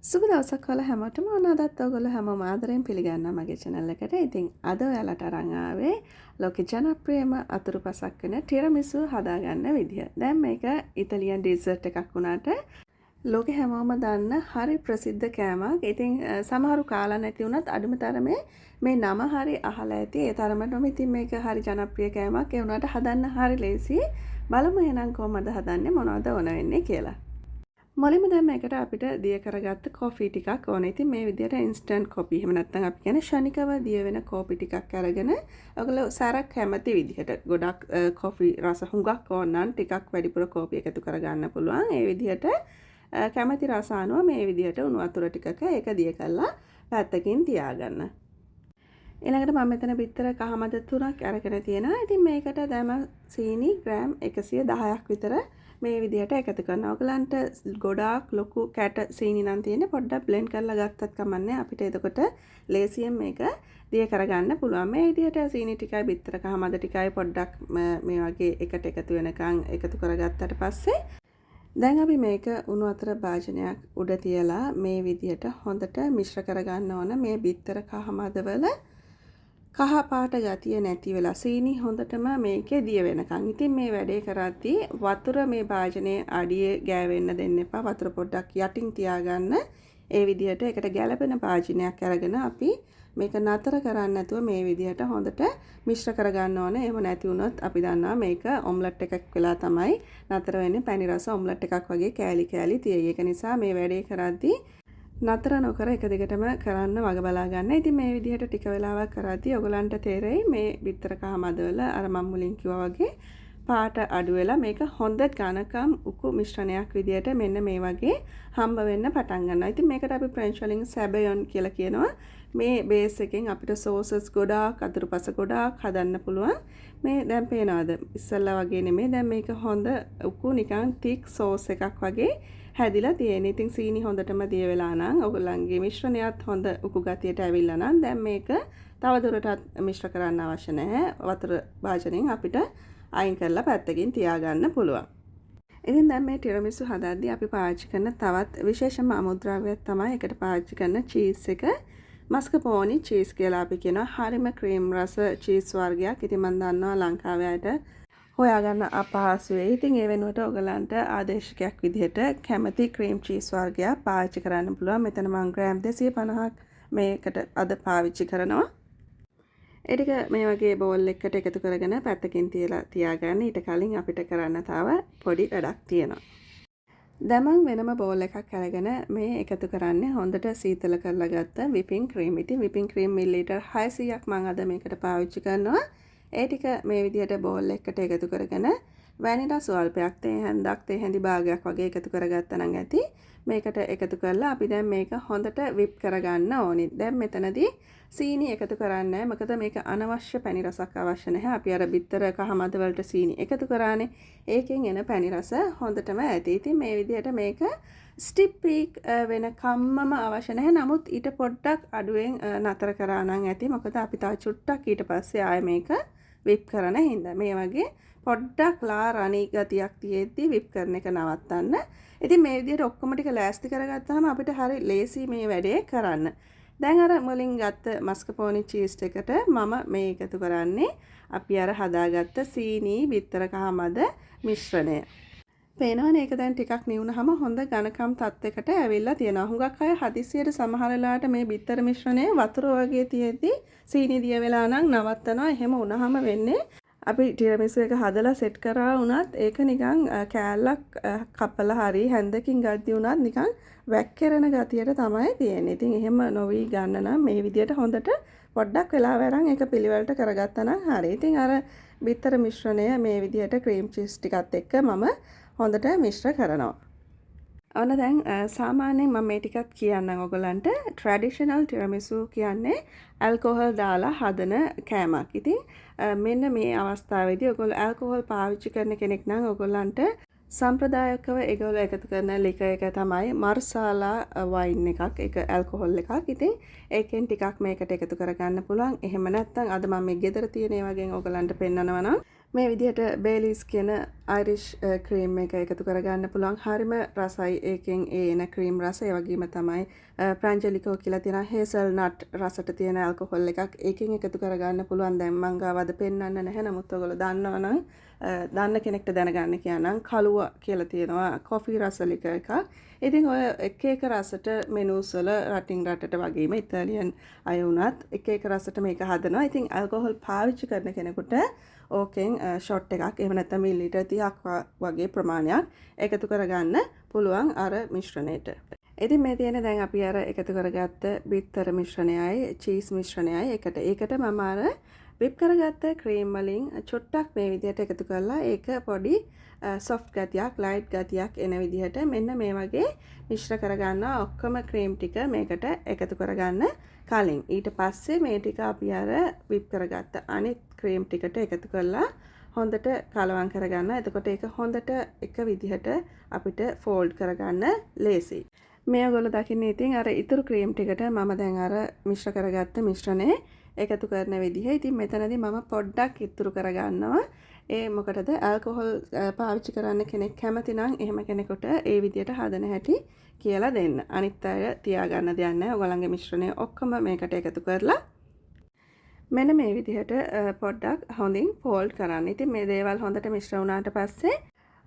සුබ දවසක් ඔයාලා හැමෝටම අනාදත් ඔයගොල්ලෝ හැමෝම ආදරෙන් පිළිගන්නවා මගේ channel එකට. ඉතින් අද ඔයාලට අරන් ආවේ ලෝකේ ජනප්‍රියම අතුරුපසක් වෙන ටිරමිසු හදාගන්න විදිය. දැන් මේක ඉතාලියන් ඩෙසර්ට් එකක් වුණාට ලෝකේ හැමෝම දන්න හරි ප්‍රසිද්ධ කෑමක්. ඉතින් සමහරු කාලා නැති වුණත් අඩුම තරමේ මේ නම හරි අහලා ඇති. ඒ තරමටම ඉතින් මේක හරි ජනප්‍රිය කෑමක්. ඒ වුණාට හදන්න හරි ලේසි. බලමු එහෙනම් කොහොමද හදන්නේ මොනවද ඕන වෙන්නේ කියලා. මුලින්ම දැන් මේකට අපිට දිය කරගත්ත කොෆි ටිකක් ඕනේ. ඉතින් මේ විදිහට ඉන්ස්ටන්ට් කොෆි එහෙම නැත්නම් අපි කියන්නේ ශනිකව දිය වෙන කොෆි ටිකක් අරගෙන ඔයගොල්ලෝ සරක් කැමති විදිහට ගොඩක් කොෆි රස හුඟක් ඕන නම් ටිකක් වැඩිපුර කොෆි එකතු කරගන්න පුළුවන්. ඒ විදිහට කැමති රස අනුව මේ විදිහට උණු වතුර ටිකක ඒක දිය කරලා පැත්තකින් තියාගන්න. ඊළඟට මම මෙතන බිත්තර කහමද 3ක් අරගෙන තියෙනවා. ඉතින් මේකට දැන් සීනි ග්‍රෑම් 110ක් විතර මේ විදිහට එකතු කරනවා. ඔයගලන්ට ගොඩාක් ලොකු කැට සීනි නම් තියෙන්නේ පොඩ්ඩක් බ්ලෙන්ඩ් කරලා ගත්තත් කමන්නේ. අපිට එතකොට ලේසියෙන් මේක දිය කරගන්න පුළුවන්. මේ විදිහට සීනි ටිකයි බිත්තර කහමද ටිකයි පොඩ්ඩක් මේ වගේ එකට එකතු වෙනකන් එකතු කරගත්තට පස්සේ දැන් අපි මේක උණු වතුර භාජනයක් උඩ තියලා මේ විදිහට හොඳට මිශ්‍ර කරගන්න ඕන. මේ බිත්තර කහමද වල කහ පාට ගතිය නැති වෙලා සීනි හොඳටම මේකේ දිය වෙනකන්. ඉතින් මේ වැඩේ කරද්දී වතුර මේ භාජනයේ අඩියේ ගෑවෙන්න දෙන්න එපා. වතුර පොඩ්ඩක් යටින් තියාගන්න. ඒ විදිහට ඒකට ගැළපෙන භාජනයක් අරගෙන අපි මේක නතර කරන්නේ නැතුව මේ විදිහට හොඳට මිශ්‍ර කරගන්න ඕනේ. එහෙම නැති වුණොත් අපි දන්නවා මේක ඔම්ලට් එකක් වෙලා තමයි නතර වෙන්නේ. පැණි රස ඔම්ලට් එකක් වගේ කෑලි කෑලි තියෙයි. ඒක නිසා මේ වැඩේ කරද්දී නතර නොකර එක දිගටම කරන්න වග බලා ගන්න. ඉතින් මේ විදිහට ටික වෙලාවක් කරද්දී ඔයගලන්ට තේරෙයි මේ බිත්තර කහ මදවල අර මම මුලින් කිව්වා වගේ පාට අඩු වෙලා මේක හොඳ ඝනකම් උකු මිශ්‍රණයක් විදිහට මෙන්න මේ වගේ හම්බ වෙන්න පටන් ගන්නවා. ඉතින් මේකට අපි ෆ්‍රෙන්ච් වලින් සැබයොන් කියලා කියනවා. මේ බේස් එකෙන් අපිට සෝසස් ගොඩාක් අතුරුපස ගොඩාක් හදන්න පුළුවන්. මේ දැන් පේනවද? ඉස්සල්ලා වගේ නෙමෙයි. දැන් මේක හොඳ උකු නිකන් තික් සෝස් එකක් වගේ හැදිලා තියෙන. ඉතින් සීනි හොඳටම දිය වෙලා නම් ඔයගොල්ලන්ගේ මිශ්‍රණයත් හොඳ උකු ගතියට ඇවිල්ලා නම් දැන් මේක තවදුරටත් මිශ්‍ර කරන්න අවශ්‍ය නැහැ. වතුර භාජනයෙන් අපිට අයින් කරලා පැත්තකින් තියාගන්න පුළුවන්. ඉතින් දැන් මේ ටිරමිසු හදද්දී අපි පාවිච්චි කරන තවත් විශේෂම අමුද්‍රව්‍යයක් තමයි එකට පාවිච්චි කරන චීස් එක. මස්කපෝනි චීස් කියලා අපි කියනවා. හරිම ක්‍රීම් රස චීස් වර්ගයක්. ඉතින් මම දන්නවා ලංකාවේ අයට හොයාගන්න අපහසුයි. ඉතින් ඒ වෙනුවට ඔයගලන්ට ආදේශකයක් විදිහට කැමති ක්‍රීම් චීස් වර්ගයක් පාවිච්චි කරන්න පුළුවන්. මෙතන මම ග්‍රෑම් 250ක් මේකට අද පාවිච්චි කරනවා. ඒ ටික මේ වගේ බෝල් එකකට එකතු කරගෙන පැත්තකින් තියාගන්න. ඊට කලින් අපිට කරන්න තව පොඩි වැඩක් තියෙනවා. දැන් මම වෙනම බෝල් එකක් අරගෙන මේ එකතු කරන්නේ හොඳට සීතල කරලා ගත්ත විපින් ක්‍රීම්. ඉතින් විපින් ක්‍රීම් මිලිලීටර් 600ක් මම අද මේකට පාවිච්චි කරනවා. ඒ ටික මේ විදිහට බෝල් එකකට එකතු කරගෙන වැනිලා ස්වල්පයක් තේ හැඳි භාගයක් වගේ එකතු කරගත්තා නම් ඇති. මේකට එකතු කරලා අපි දැන් මේක හොඳට විප් කරගන්න ඕනේ. දැන් මෙතනදී සීනි එකතු කරන්නේ නැහැ. මොකද මේක අනවශ්‍ය පැණි රසක් අවශ්‍ය නැහැ. අපි අර බිත්තර කහමද වලට සීනි එකතු කරානේ. ඒකෙන් එන පැණි රස හොඳටම ඇති. ඉතින් මේ විදිහට මේක ස්ටිප් පීක් වෙන කම්මම අවශ්‍ය නැහැ. නමුත් ඊට පොඩ්ඩක් අඩුවෙන් නතර කරා නම් ඇති. මොකද අපි තව චුට්ටක් ඊට පස්සේ ආයෙ මේක විප් කරන හින්දා මේ වගේ පොඩ්ඩක් ලා රණී ගතියක් තියෙද්දි විප් කරන එක නවත්තන්න. ඉතින් මේ විදිහට ඔක්කොම ටික ලෑස්ති කරගත්තාම අපිට හරි ලේසි මේ වැඩේ කරන්න. දැන් අර මුලින් ගත්ත මස්කපෝනි චීස් එකට මම මේ එකතු කරන්නේ අපි අර හදාගත්ත සීනි බිත්තර කහමද මිශ්‍රණය. පේනවනේ ඒක දැන් ටිකක් නිවුනහම හොඳ ඝනකම් තත්යකට ඇවිල්ලා තියෙනවා. හුඟක් අය හදිසියට සමහර වෙලාවට මේ බිත්තර මිශ්‍රණය වතුර වගේ තියෙද්දි සීනි දිය වෙලා නම් නවත්තනවා. එහෙම වුණාම වෙන්නේ අපි ටිරමිසු එක හදලා සෙට් කරා වුණත් ඒක නිකන් කෑල්ලක් කපලා හරි හැන්දකින් ගද්දි වුණත් නිකන් වැක්කිරෙන ගතියට තමයි තියෙන්නේ. ඉතින් එහෙම නොවි ගන්න නම් මේ විදියට හොඳට පොඩ්ඩක් වෙලා වරන් ඒක පිළිවෙලට කරගත්තා නම් හරි. ඉතින් අර බිත්තර මිශ්‍රණය මේ විදියට ක්‍රීම් චීස් ටිකත් එක්ක මම හොඳට මිශ්‍ර කරනවා. ඔන්න දැන් සාමාන්‍යයෙන් මම මේ ටිකත් කියන්නම් ඔයගලන්ට ට්‍රැඩිෂනල් ටිරමිසු කියන්නේ ඇල්කොහොල් දාලා හදන කෑමක්. ඉතින් මෙන්න මේ අවස්ථාවේදී ඔයගොල්ලෝ ඇල්කොහොල් පාවිච්චි කරන කෙනෙක් නම් ඔයගොල්ලන්ට සම්ප්‍රදායිකව ඒගොල්ලෝ එකතු කරන ලිකර් එක තමයි මර්සාලා වයින් එකක්. ඒක ඇල්කොහොල් එකක්. ඉතින් ඒකෙන් ටිකක් මේකට එකතු කරගන්න පුළුවන්. එහෙම නැත්නම් අද මම මේ ගෙදර තියෙන ඒ වගේ ඔයගලන්ට පෙන්නනවා නම් මේ විදිහට බේලිස් කියන අයිරිෂ් ක්‍රීම් එක එකතු කරගන්න පුළුවන්. හරිම රසයි ඒකෙන් ඒ එන ක්‍රීම් රස. ඒ වගේම තමයි ප්‍රැන්ජලිකෝ කියලා තියෙන හේසල් නට් රසට තියෙන ඇල්කොහොල් එකක් ඒකෙන් එකතු කරගන්න පුළුවන්. දැන් මං ගාව අද පෙන්වන්න නැහැ. නමුත් ඔයගොල්ලෝ දන්නවනම් දන්න කෙනෙක්ට දැනගන්න කියනනම් කලුව කියලා තියෙනවා කොෆි රසලික එකක්. ඉතින් ඔය එක එක රසට මෙනූස් වල රටින් රටට වගේම ඉතාලියන් අය වුණත් එක එක රසට මේක හදනවා. ඉතින් ඇල්කොහොල් පාවිච්චි කරන කෙනෙකුට ඕකෙන් ෂොට් එකක් එහෙම නැත්නම් මිලිලීටර් 30ක් වගේ ප්‍රමාණයක් එකතු කරගන්න පුළුවන් අර මිශ්‍රණයට. ඉතින් මේ තියෙන දැන් අපි අර එකතු කරගත්ත බිත්තර මිශ්‍රණයයි චීස් මිශ්‍රණයයි එකට. ඒකට මම අර විප් කරගත්ත ක්‍රීම් වලින් චුට්ටක් මේ විදිහට එකතු කරලා ඒක පොඩි සොෆ්ට් ගතියක්, ලයිට් ගතියක් එන විදිහට මෙන්න මේ වගේ මිශ්‍ර කරගන්නවා ඔක්කොම ක්‍රීම් ටික මේකට එකතු කරගන්න කලින්. ඊට පස්සේ මේ ටික අපි අර විප් කරගත්ත අනිත් ක්‍රීම් ටිකට එකතු කරලා හොඳට කලවම් කරගන්න. එතකොට ඒක හොඳට එක විදිහට අපිට ෆෝල්ඩ් කරගන්න ලේසියි. මේ ඔයගොල්ලෝ දකින්නේ ඉතින් අර ඉතුරු ක්‍රීම් ටිකට මම දැන් අර මිශ්‍ර කරගත්ත මිශ්‍රණය එකතු කරන විදිහ. ඉතින් මෙතනදී මම පොඩ්ඩක් ඉතුරු කරගන්නවා. ඒ මොකටද ඇල්කොහොල් පාවිච්චි කරන්න කෙනෙක් කැමති නම් එහෙම කෙනෙකුට ඒ විදිහට හදන හැටි කියලා දෙන්න. අනිත් අය තියාගන්න දෙයක් නැහැ. ඔයගොල්ලන්ගේ මිශ්‍රණය ඔක්කොම මේකට එකතු කරලා මෙන්න මේ විදිහට පොඩ්ඩක් හොඳින් ෆෝල්ඩ් කරන්න. ඉතින් මේ දේවල් හොඳට මිශ්‍ර වුණාට පස්සේ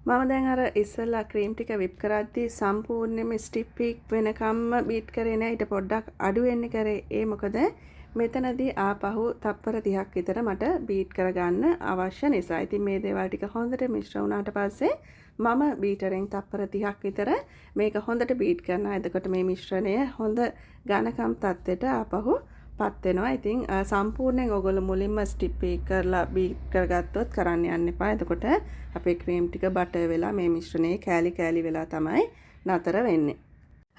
මම දැන් අර ඉස්සෙල්ලා ක්‍රීම් ටික විප් කරද්දී සම්පූර්ණයෙන්ම ස්ටිප් වෙනකම්ම බීට් කරේ නැහැ. ඊට පොඩ්ඩක් අඩු වෙන්න කරේ. ඒ මොකද මෙතනදී ආපහු තප්පර 30ක් විතර මට බීට් කරගන්න අවශ්‍ය නිසා. ඉතින් මේ දේවල් ටික හොඳට මිශ්‍ර වුණාට පස්සේ මම බීටරෙන් තප්පර 30ක් විතර මේක හොඳට බීට් කරනවා. එතකොට මේ මිශ්‍රණය හොඳ ඝනකම් තත්ත්වයට ආපහු පත් වෙනවා. ඉතින් සම්පූර්ණයෙන් ඔයගොල්ලෝ මුලින්ම ස්ටිප් කරලා බීට් කරගත්තොත් කරන්න යන්න එපා. එතකොට අපේ ක්‍රීම් ටික බටර් වෙලා මේ මිශ්‍රණයේ කෑලි කෑලි වෙලා තමයි නතර වෙන්නේ.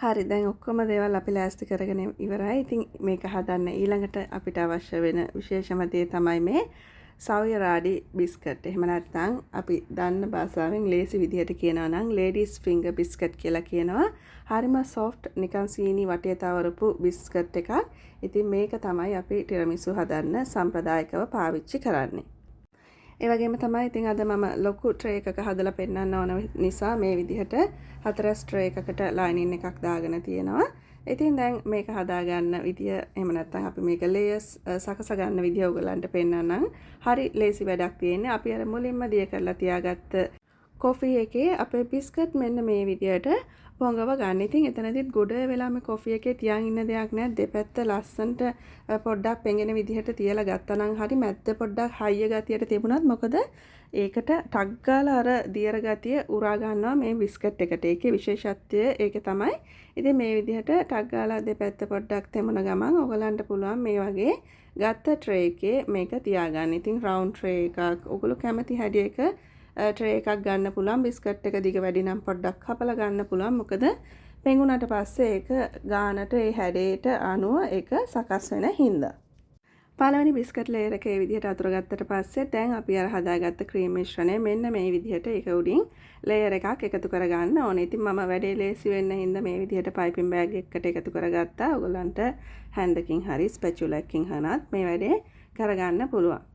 හරි දැන් ඔක්කොම දේවල් අපි ලෑස්ති කරගෙන ඉවරයි. ඉතින් මේක හදන්න ඊළඟට අපිට අවශ්‍ය වෙන විශේෂම දේ තමයි මේ සව්‍යරාඩි බිස්කට්. එහෙම නැත්නම් අපි දන්න භාෂාවෙන් ලේසි විදිහට කියනවා නම් ලේඩීස් ෆින්ගර් බිස්කට් කියලා කියනවා. හරිම සොෆ්ට් නිකන් සීනි වටේ තවරපු බිස්කට් එකක්. ඉතින් මේක තමයි අපි ටිරමිසු හදන්න සම්ප්‍රදායිකව පාවිච්චි කරන්නේ. ඒ වගේම තමයි ඉතින් අද මම ලොකු ට්‍රේ එකක හදලා පෙන්නන්න ඕන නිසා මේ විදිහට 4 ට්‍රේ එකකට ලයිනින් එකක් දාගෙන තියෙනවා. ඉතින් දැන් මේක හදාගන්න විදිය එහෙම නැත්නම් අපි මේක ලේයර්ස් සකස ගන්න විදිය ඔයගලන්ට පෙන්නන්නම්. හරි ලේසි වැඩක් තියෙන්නේ. අපි අර මුලින්ම දිය කරලා තියාගත්ත කොෆි එකේ අපේ බිස්කට් මෙන්න මේ විදියට පොඟව ගන්න. ඉතින් එතනදිත් ගොඩ වෙලා මේ කොෆි එකේ තියන් ඉන්න දෙයක් නෑ. දෙපැත්ත ලස්සන්ට පොඩ්ඩක් පෙඟෙන විදිහට තියලා ගත්තා නම් හරි මැද්ද පොඩ්ඩක් හයිය ගතියට තිබුණත් මොකද ඒකට ටක් ගාලා අර දියර ගතිය උරා ගන්නවා මේ බිස්කට් එකට. ඒකේ විශේෂත්වය ඒකේ තමයි. ඉතින් මේ විදිහට ටක් ගාලා දෙපැත්ත පොඩ්ඩක් තෙමුණ ගමන් ඔයගලන්ට පුළුවන් මේ වගේ ගත්ත ට්‍රේ එකේ මේක තියාගන්න. ඉතින් රවුන්ඩ් ට්‍රේ එකක් ඔයගොල්ලෝ කැමති හැඩයක ට්‍රේ එකක් ගන්න පුළුවන්. බිස්කට් එක දිග වැඩි නම් පොඩ්ඩක් කපලා ගන්න පුළුවන්. මොකද පෙඟුනට පස්සේ ඒක ගානට ඒ හැඩයට අනුව ඒක සකස් වෙන හින්දා. පළවෙනි බිස්කට් ලේයර් එක මේ විදිහට අතුර ගත්තට පස්සේ දැන් අපි අර හදාගත්ත ක්‍රීම් මිශ්‍රණය මෙන්න මේ විදිහට ඒක උඩින් ලේයර් එකක් එකතු කරගන්න ඕනේ. ඉතින් මම වැඩේ ලේසි වෙන්න හින්දා මේ විදිහට පයිපින් බෑග් එකකට එකතු කරගත්තා. ඔයගලන්ට හැන්ඩකින් හරි ස්පැචුලා එකකින් හනත් මේ වැඩේ කරගන්න පුළුවන්.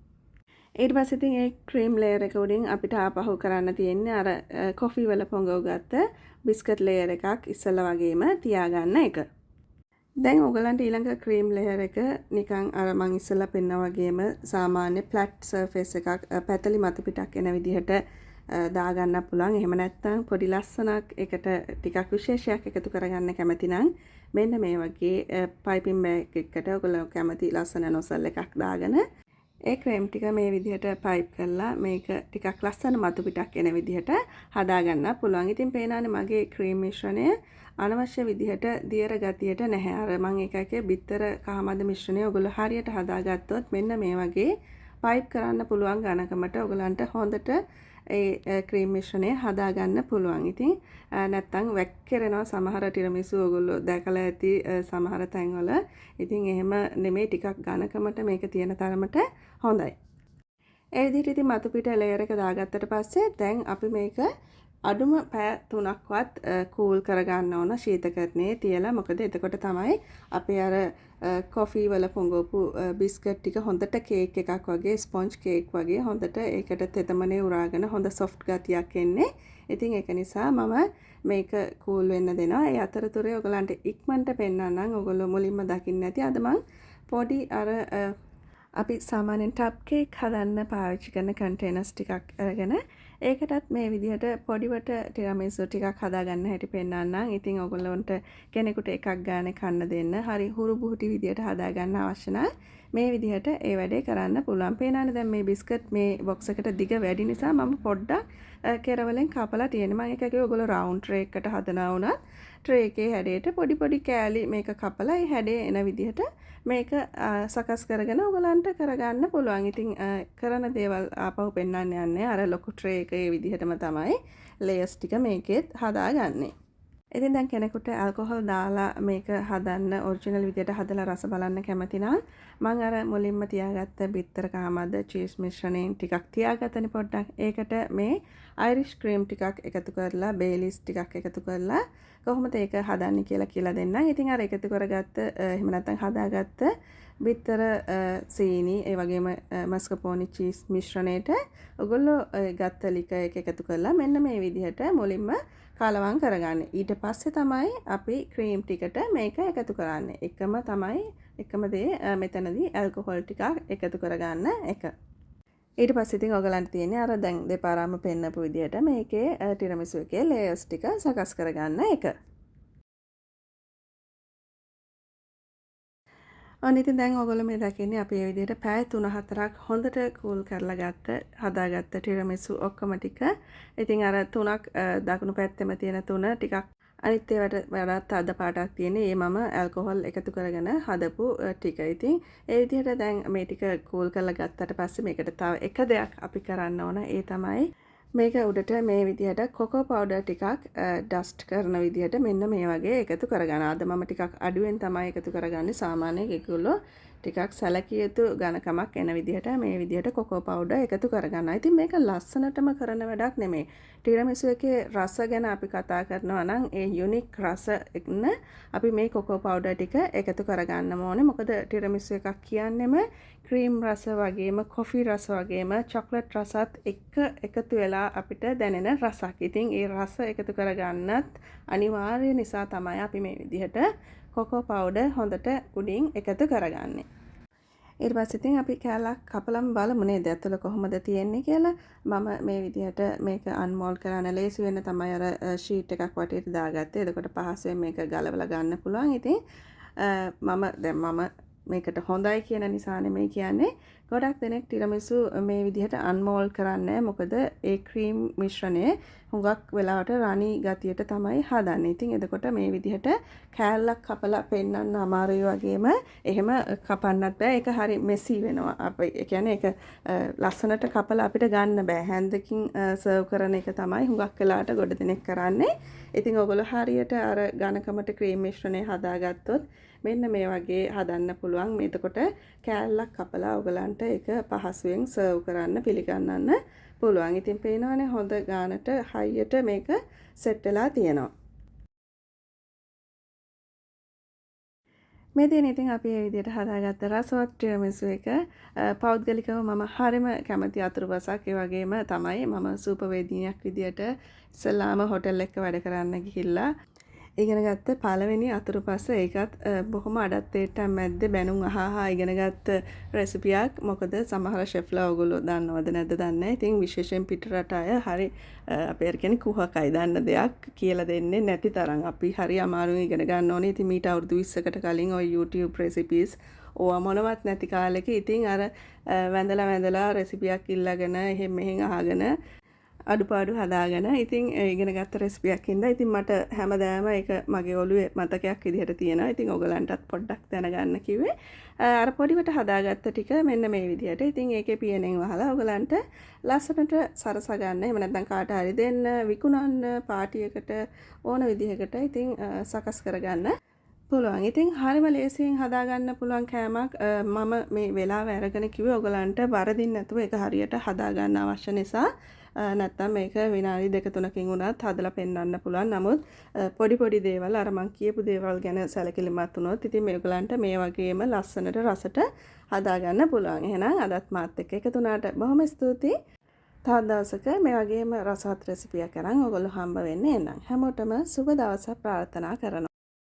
ඊට පස්සේ ඉතින් ඒ ක්‍රීම් ලේයර් එක උඩින් අපිට ආපහු කරන්න තියෙන්නේ අර කොෆි වල පොඟව ගත්ත බිස්කට් ලේයර් එකක් ඉස්සෙල්ලා වගේම තියාගන්න එක. දැන් ඔයගලන්ට ඊළඟ ක්‍රීම් ලේයර් එක නිකන් අර මං ඉස්සෙල්ලා පෙන්නා වගේම සාමාන්‍ය ෆ්ලැට් සර්ෆේස් එකක් පැතලි මත පිටක් එන විදිහට දාගන්න පුළුවන්. එහෙම නැත්නම් පොඩි ලස්සනක් එකට ටිකක් විශේෂයක් එකතු කරගන්න කැමති නම් මෙන්න මේ වගේ පයිපින් බෑග් එකකට ඔයගොල්ලෝ කැමති ලස්සන නොසල් එකක් දාගෙන ඒ ක්‍රීම් ටික මේ විදිහට පයිප් කරලා මේක ටිකක් ලස්සන මතු පිටක් එන විදිහට හදාගන්න පුළුවන්. ඉතින් පේනවානේ මගේ ක්‍රීම් මිශ්‍රණය අනවශ්‍ය විදිහට දියර ගතියට නැහැ. අර මම එකකේ බිත්තර කහමද මිශ්‍රණය ඔයගොල්ලෝ හරියට හදාගත්තොත් මෙන්න මේ වගේ පයිප් කරන්න පුළුවන් ඝනකමට ඔයගලන්ට හොඳට ඒ ක්‍රීම් මිශ්‍රණය හදාගන්න පුළුවන්. ඉතින් නැත්තම් වැක්කිරෙනවා සමහර ටිරමිසු ඔයගොල්ලෝ දැකලා ඇති සමහර තැන්වල. ඉතින් එහෙම නෙමෙයි ටිකක් ඝනකමට මේක තියෙන තරමට හොඳයි. ඒ විදිහට ඉතින් මතු පිට ලේයර් එක දාගත්තට පස්සේ දැන් අපි මේක අඩුම පැය 3ක්වත් කූල් කරගන්න ඕන ශීතකරණයේ තියලා. මොකද එතකොට තමයි අපේ අර කොෆි වල පොඟවපු බිස්කට් ටික හොඳට කේක් එකක් වගේ ස්පොන්ජ් කේක් වගේ හොඳට ඒකට තෙතමනේ උරාගෙන හොඳ සොෆ්ට් ගතියක් එන්නේ. ඉතින් ඒක නිසා මම මේක කූල් වෙන්න දෙනවා. ඒ අතරතුරේ ඔයගලන්ට ඉක්මනට පෙන්නන්නම්. ඔයගොල්ලෝ මුලින්ම දකින්න ඇති. අද මං පොඩි අර අපි සාමාන්‍යයෙන් ටබ් කේක් හදන්න පාවිච්චි කරන කන්ටේනර්ස් ටිකක් අරගෙන ඒකටත් මේ විදිහට පොඩිවට ටිරමිසු ටිකක් හදාගන්න හැටි පෙන්නන්නම්. ඉතින් ඔයගොල්ලන්ට කෙනෙකුට එකක් ගානේ කන්න දෙන්න හරි හුරු බුහුටි විදිහට හදාගන්න අවශ්‍ය නම් මේ විදිහට ඒ වැඩේ කරන්න පුළුවන්. පේනවනේ දැන් මේ බිස්කට් මේ බොක්ස් එකට දිග වැඩි නිසා මම පොඩ්ඩක් කෙරවලෙන් කපලා තියෙනවා. මම එකකේ ඔයගොල්ලෝ රවුන්ඩ් ට්‍රේ එකකට හදනවා වුණා. ට්‍රේ එකේ හැඩයට පොඩි පොඩි කෑලි මේක කපලා ඒ හැඩේ එන විදිහට මේක සකස් කරගෙන ඔයගලන්ට කරගන්න පුළුවන්. ඉතින් කරන දේවල් ආපහු පෙන්වන්න යන්නේ අර ලොකු ට්‍රේ එකේ විදිහටම තමයි ලේයර්ස් ටික මේකෙත් හදාගන්නේ. ඉතින් දැන් කෙනෙකුට ඇල්කොහොල් දාලා මේක හදන්න ඔරිජිනල් විදිහට හදලා රස බලන්න කැමති නම් මම අර මුලින්ම තියාගත්ත බිත්තර කාමද චීස් මිශ්‍රණයෙන් ටිකක් තියාගත්තනේ පොඩ්ඩක්. ඒකට මේ අයිරිෂ් ක්‍රීම් ටිකක් එකතු කරලා බේලිස් ටිකක් එකතු කරලා කොහොමද ඒක හදන්නේ කියලා දෙන්නම්. ඉතින් අර එකතු කරගත්ත එහෙම නැත්නම් හදාගත්ත බිත්තර සීනි ඒ වගේම මස්කපෝනි චීස් මිශ්‍රණයට ඔයගොල්ලෝ ගත්ත ලික එක එකතු කරලා මෙන්න මේ විදිහට මුලින්ම කලවම් කරගන්න. ඊට පස්සේ තමයි අපි ක්‍රීම් ටිකට මේක එකතු කරන්නේ. එකම දේ මෙතනදී ඇල්කොහොල් ටිකක් එකතු කරගන්න එක. ඊට පස්සේ ඉතින් ඔයගලන්ට තියෙන්නේ අර දැන් දෙපාරම පෙන්නපු විදිහට මේකේ ටිරමිසු එකේ ලේයර්ස් ටික සකස් කරගන්න එක. ඉතින් දැන් ඔයගොල්ලෝ මේ දකින්නේ අපි මේ විදිහට පැය 3-4ක් හොඳට කූල් කරලා හදාගත්ත ටිරමිසු ඔක්කොම ටික. ඉතින් අර 3ක් දකුණු පැත්තෙම තියෙන 3 ටිකක් අනිත් ඒවාට වඩා තද පාටක් තියෙන. ඒ මම ඇල්කොහොල් එකතු කරගෙන හදපු ටික. ඉතින් ඒ විදිහට දැන් මේ ටික කූල් කරලා ගත්තට පස්සේ මේකට තව එක දෙයක් අපි කරන්න ඕන. ඒ තමයි මේක උඩට මේ විදිහට කොකෝ පවුඩර් ටිකක් ඩස්ට් කරන විදිහට මෙන්න මේ වගේ එකතු කරගන්න. අද මම ටිකක් අඩුවෙන් තමයි එකතු කරගන්නේ. සාමාන්‍යයෙන් ඒගොල්ලෝ ටිකක් සැලකිය යුතු ඝනකමක් එන විදිහට මේ විදිහට කොකෝ පවුඩර් එකතු කරගන්නවා. ඉතින් මේක ලස්සනටම කරන වැඩක් නෙමෙයි. ටිරමිසු එකේ රස ගැන අපි කතා කරනවා නම් ඒ යුනික් රස එන්න අපි මේ කොකෝ පවුඩර් ටික එකතු කරගන්න ඕනේ. මොකද ටිරමිසු එකක් කියන්නේම ක්‍රීම් රස වගේම කොෆි රස වගේම චොක්ලට් රසත් එක්ක එකතු වෙලා අපිට දැනෙන රසක්. ඉතින් ඒ රස එකතු කරගන්නත් අනිවාර්ය නිසා තමයි අපි මේ විදිහට කොකෝ පවුඩර් හොඳට උඩින් එකතු කරගන්නේ. ඊට පස්සේ ඉතින් අපි කෑල්ලක් කපලම බලමු නේද ඇතුළ කොහොමද තියෙන්නේ කියලා. මම මේ විදිහට මේක අන්මෝල්ඩ් කරන්න ලේසි වෙන්න තමයි අර ෂීට් එකක් වටේට දාගත්තේ. එතකොට පහසුවෙන් මේක ගලවලා ගන්න පුළුවන්. ඉතින් මම මේකට හොඳයි කියන නිසා නෙමෙයි කියන්නේ. ගොඩක් දෙනෙක් ටිරමිසු මේ විදිහට අන්මෝල්ඩ් කරන්නේ. මොකද ඒ ක්‍රීම් මිශ්‍රණය හුඟක් වෙලාවට රණී ගතියට තමයි හදන්නේ. ඉතින් එතකොට මේ විදිහට කෑල්ලක් කපලා පෙන්නන්න අමාරුයි වගේම එහෙම කපන්නත් බෑ. ඒක හරි මෙසි වෙනවා. අපි ඒ කියන්නේ ඒක ලස්සනට කපලා අපිට ගන්න බෑ. හැන්දකින් සර්ව් කරන එක තමයි හුඟක් වෙලාවට ගොඩ දෙනෙක් කරන්නේ. ඉතින් ඔයගොල්ලෝ හරියට අර ඝනකමට ක්‍රීම් මිශ්‍රණය හදාගත්තොත් මෙන්න මේ වගේ හදන්න පුළුවන්. එතකොට කෑල්ලක් කපලා ඔයගලන්ට ඒක පහසුවෙන් සර්ව් කරන්න පිළිගන්නන්න පුළුවන්. ඉතින් පේනවනේ හොඳ ගානට හයියට මේක සෙට් වෙලා තියෙනවා. මේ දේ ඉතින් අපි මේ විදිහට හදාගත්ත රසවත් ටිරමිසු එක පෞද්ගලිකව මම හරිම කැමති අතුරුපසක්. ඒ වගේම තමයි මම සූපවේදිනියක් විදිහට ඉස්සලාම හොටෙල් එක වැඩ කරන්න ගිහිල්ලා ඉගෙන ගත්ත පළවෙනි අතුරුපස. ඒකත් බොහොම අඩත්තේට මැද්දේ බැනුම් අහහා ඉගෙන ගත්ත රෙසිපියක්. මොකද සමහර ෂෙෆ්ලා ඔයගොල්ලෝ දන්නවද නැද්ද දන්නේ නැහැ. ඉතින් විශේෂයෙන් පිටරට අය හරි අපේ අර කියන්නේ කුහකයි දන්න දෙයක් කියලා දෙන්නේ නැති තරම්. අපි හරි අමාරුවෙන් ඉගෙන ගන්න ඕනේ. ඉතින් මීට අවුරුදු 20කට කලින් ওই YouTube recipes ඕවා මොනවත් නැති කාලෙක ඉතින් අර වැඳලා රෙසිපියක් ඉල්ලගෙන එහෙම මෙහෙන් අහගෙන අඩුපාඩු හදාගෙන ඉතින් ඉගෙන ගත්ත රෙසිපියක් ඉඳලා ඉතින් මට හැමදාම ඒක මගේ ඔළුවේ මතකයක් විදිහට තියෙනවා. ඉතින් ඔයගලන්ටත් පොඩ්ඩක් දැනගන්න කිව්වේ. අර පොඩිවට හදාගත්ත ටික මෙන්න මේ විදිහට. ඉතින් ඒකේ පියනෙන් වහලා ඔයගලන්ට ලස්සනට සරස ගන්න. එහෙම නැත්නම් කාට හරි දෙන්න, විකුණන්න, පාටියකට ඕන විදිහකට ඉතින් සකස් කරගන්න පුළුවන්. ඉතින් හරිම ලේසියෙන් හදාගන්න පුළුවන් කෑමක්. මම මේ වෙලාව අරගෙන කිව්වේ ඔයගලන්ට වරදින්න නැතුව ඒක හරියට හදාගන්න අවශ්‍ය නිසා නැත්තම් මේක විනාඩි 2-3කින් උනත් හදලා පෙන්වන්න පුළුවන්. නමුත් පොඩි පොඩි දේවල් අර මං කියපු දේවල් ගැන සැලකිලිමත් වුණොත් ඉතින් මේගොල්ලන්ට මේ වගේම ලස්සනට රසට හදාගන්න පුළුවන්. එහෙනම් අදත් මාත් එක්ක එකතු වුණාට බොහොම ස්තුතියි. තවත් දවසක මේ වගේම රසවත් රෙසිපියක් අරන් ඔයගොල්ලෝ හම්බ වෙන්න එන්නම්. හැමෝටම සුබ දවසක් ප්‍රාර්ථනා කරනවා.